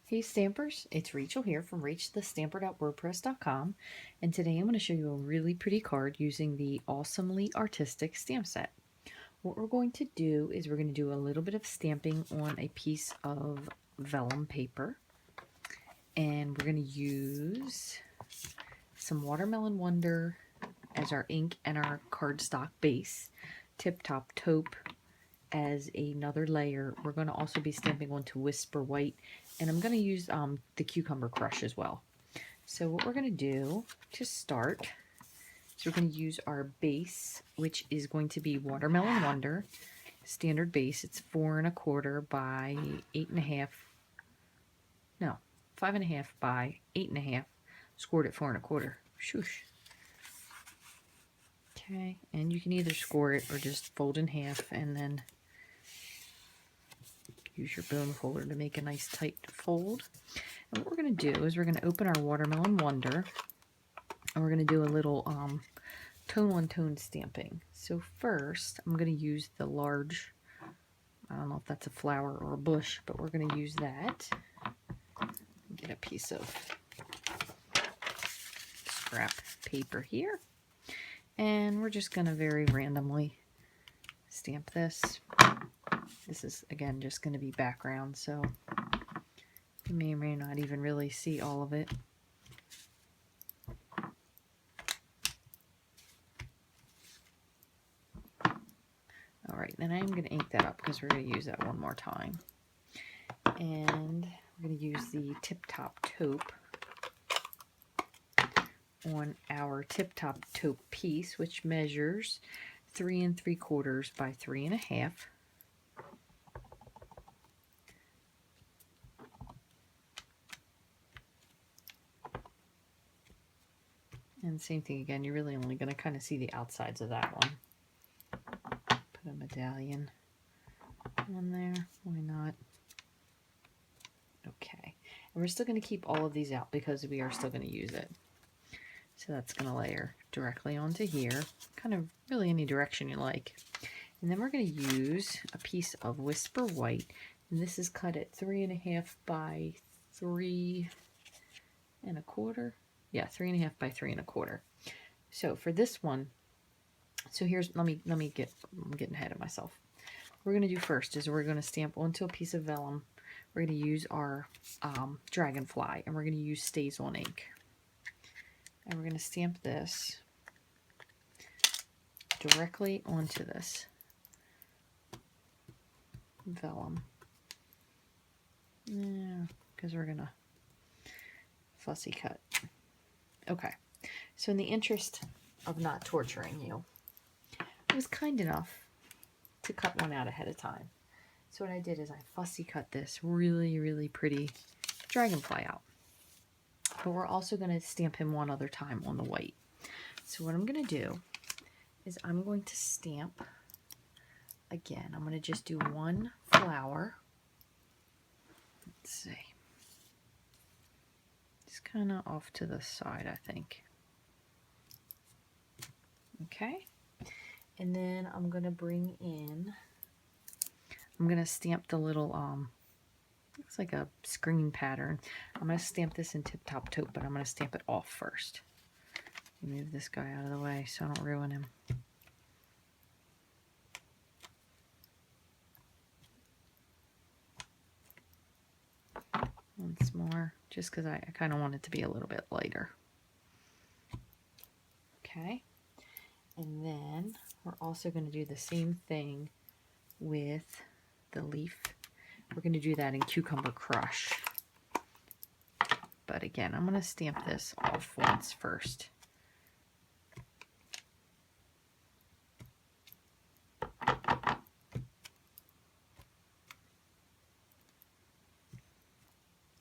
Hey Stampers, it's Rachel here from Rachthestamper.wordpress.com, and today I'm going to show you a really pretty card using the Awesomely Artistic stamp set. What we're going to do is we're going to do a little bit of stamping on a piece of vellum paper, and we're going to use some Watermelon Wonder as our ink and our cardstock base, Tip Top Taupe as another layer. We're going to also be stamping onto Whisper White, and I'm going to use the Cucumber Crush as well. So what we're going to do to start is we're going to use our base, which is going to be Watermelon Wonder standard base. It's 4 1/4 by 8.5. No, 5.5 by 8.5. Scored at 4 1/4. Shoosh. Okay, and you can either score it or just fold in half and then use your bone folder to make a nice tight fold. And what we're going to do is we're going to open our Watermelon Wonder, and we're going to do a little tone-on-tone stamping. So first, I'm going to use the large, I don't know if that's a flower or a bush, but we're going to use that. Get a piece of scrap paper here, and we're just going to very randomly stamp this. This is, again, just going to be background, so you may or may not even really see all of it. Alright, then I am going to ink that up because we're going to use that one more time. And we're going to use the Tip Top Taupe on our Tip Top Taupe piece, which measures 3 3/4 by 3.5. And same thing again, you're really only going to kind of see the outsides of that one. Put a medallion on there, why not? Okay, and we're still going to keep all of these out because we are still going to use it. So that's going to layer directly onto here, kind of really any direction you like. And then we're going to use a piece of Whisper White, and this is cut at 3.5 by 3 1/4. Yeah, 3.5 by 3 1/4. So for this one, so here's, I'm getting ahead of myself. What we're going to do first is we're going to stamp onto a piece of vellum. We're going to use our Dragonfly, and we're going to use StazOn ink. And we're going to stamp this directly onto this vellum. Yeah, because we're going to fussy cut. Okay, so in the interest of not torturing you, I was kind enough to cut one out ahead of time. So what I did is I fussy cut this really, really pretty Dragonfly out. But we're also going to stamp him one other time on the white. So what I'm going to do is I'm going to stamp again. I'm going to just do one flower. Let's see. Just kind of off to the side, I think. Okay. And then I'm going to bring in, I'm going to stamp the little, looks like a screen pattern. I'm going to stamp this in Tip Top Taupe, but I'm going to stamp it off first. Move this guy out of the way so I don't ruin him. Once more, just because I kind of want it to be a little bit lighter. Okay. And then we're also going to do the same thing with the leaf. We're going to do that in Cucumber Crush. But again, I'm going to stamp this off once first.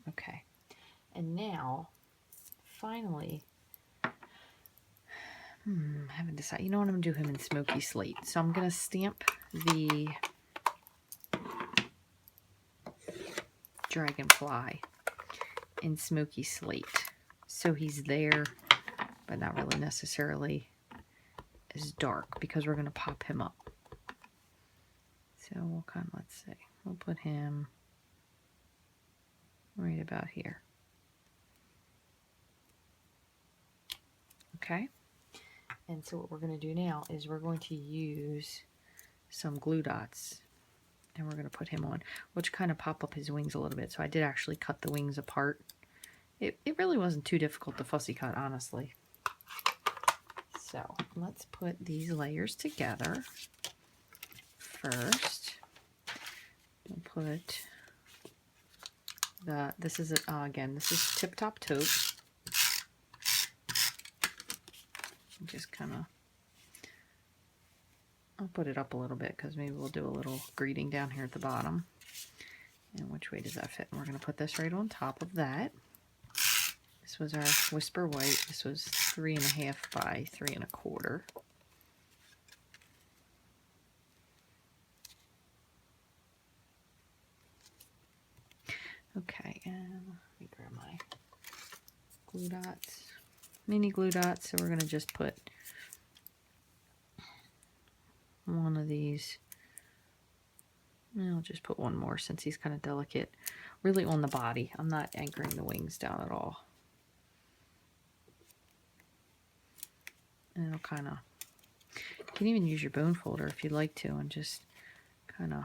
Okay. And now, finally, I haven't decided. You know what? I'm going to do him in Smoky Slate. So I'm going to stamp the Dragonfly in Smoky Slate. So he's there, but not really necessarily as dark because we're going to pop him up. So we'll let's see. We'll put him right about here. Okay. And so what we're going to do now is we're going to use some glue dots. And we're going to put him on, which kind of pop up his wings a little bit. So I did actually cut the wings apart. It really wasn't too difficult to fussy cut, honestly. So let's put these layers together. First, we'll put this is again, this is Tip Top Taupe. Just kind of, I'll put it up a little bit because maybe we'll do a little greeting down here at the bottom. And which way does that fit? And we're going to put this right on top of that. This was our Whisper White. This was 3.5 by 3.25. Okay, and let me grab my glue dots, mini glue dots. So we're going to just put one of these. I'll just put one more since he's kind of delicate. Really on the body. I'm not anchoring the wings down at all. And it'll kind of, you can even use your bone folder if you'd like to and just kind of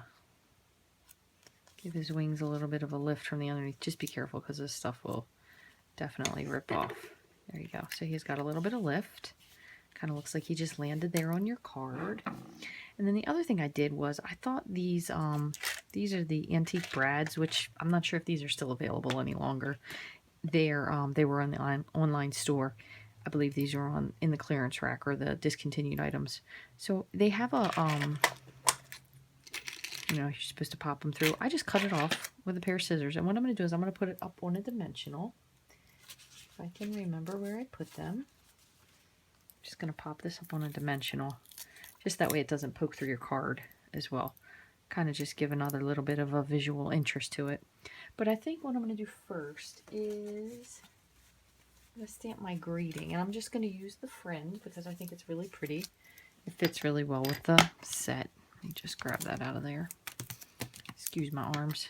give his wings a little bit of a lift from the underneath. Just be careful because this stuff will definitely rip off. There you go. So he's got a little bit of lift. Kind of looks like he just landed there on your card. And then the other thing I did was I thought these are the Antique Brads, which I'm not sure if these are still available any longer. They were on the online store. I believe these are in the clearance rack or the discontinued items. So they have a you're supposed to pop them through. I just cut it off with a pair of scissors. And what I'm going to do is I'm going to put it up on a dimensional. If I can remember where I put them. I'm just going to pop this up on a dimensional. Just that way it doesn't poke through your card as well. Kind of just give another little bit of a visual interest to it. But I think what I'm going to do first is I'm going to stamp my greeting. And I'm just going to use the fringe because I think it's really pretty. It fits really well with the set. Let me just grab that out of there. Excuse my arms.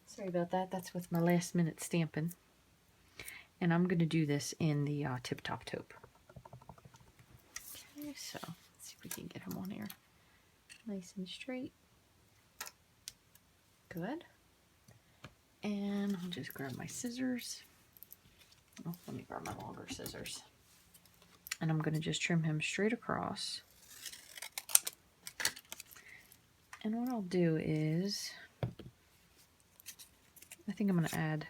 Sorry about that. That's with my last minute stamping. And I'm going to do this in the Tip Top Taupe. Okay, so let's see if we can get him on here. Nice and straight. Good. And I'll just grab my scissors. Oh, let me grab my longer scissors. And I'm going to just trim him straight across. And what I'll do is, I think I'm going to add,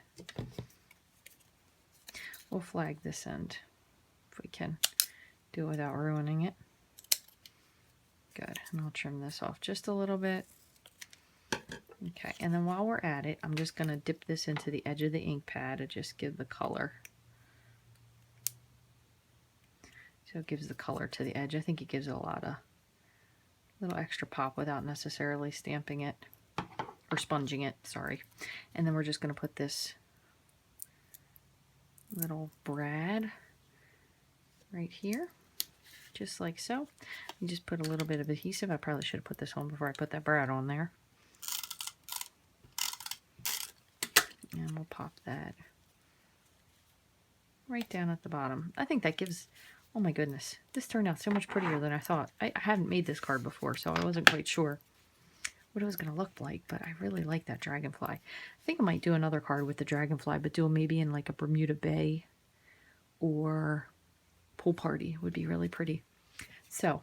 we'll flag this end if we can do it without ruining it. Good. And I'll trim this off just a little bit. Okay. And then while we're at it, I'm just going to dip this into the edge of the ink pad to just give the color. So it gives the color to the edge. I think it gives it a little extra pop without necessarily stamping it or sponging it, sorry. And then we're just going to put this little brad right here, just like so. And just put a little bit of adhesive. I probably should have put this on before I put that brad on there. And we'll pop that right down at the bottom. I think that gives, oh my goodness, this turned out so much prettier than I thought. I hadn't made this card before, so I wasn't quite sure what it was going to look like, but I really like that dragonfly. I think I might do another card with the dragonfly, but do it maybe in like a Bermuda Bay or Pool Party would be really pretty. So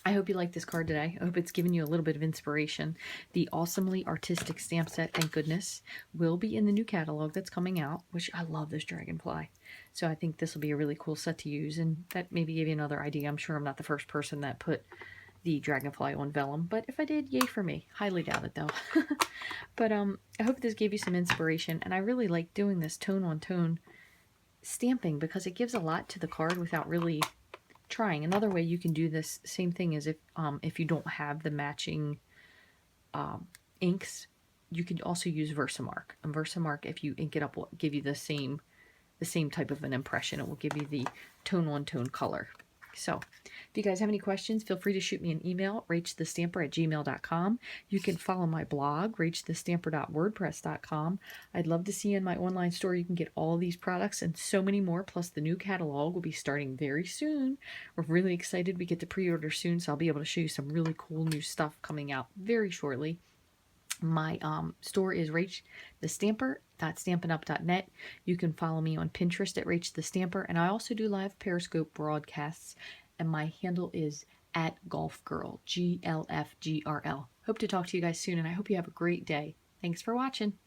I hope you like this card today. I hope it's given you a little bit of inspiration. The Awesomely Artistic Stamp Set, thank goodness, will be in the new catalog that's coming out, which I love this dragonfly. So I think this will be a really cool set to use, and that maybe gave you another idea. I'm sure I'm not the first person that put the dragonfly on vellum, but if I did, yay for me. Highly doubt it though. But I hope this gave you some inspiration, and I really like doing this tone on tone stamping because it gives a lot to the card without really trying. Another way you can do this same thing is if you don't have the matching inks, you can also use Versamark. And Versamark, if you ink it up, will give you the same type of an impression. It will give you the tone on tone color. So if you guys have any questions, feel free to shoot me an email, rachthestamper@gmail.com. You can follow my blog, rachthestamper.wordpress.com. I'd love to see you in my online store. You can get all these products and so many more, plus the new catalog will be starting very soon. We're really excited. We get to pre-order soon, so I'll be able to show you some really cool new stuff coming out very shortly. My store is rachthestamper.stampinup.net. You can follow me on Pinterest at Rachthestamper, and I also do live Periscope broadcasts, and my handle is @golfgirl, GLFGRL. Hope to talk to you guys soon, and I hope you have a great day. Thanks for watching.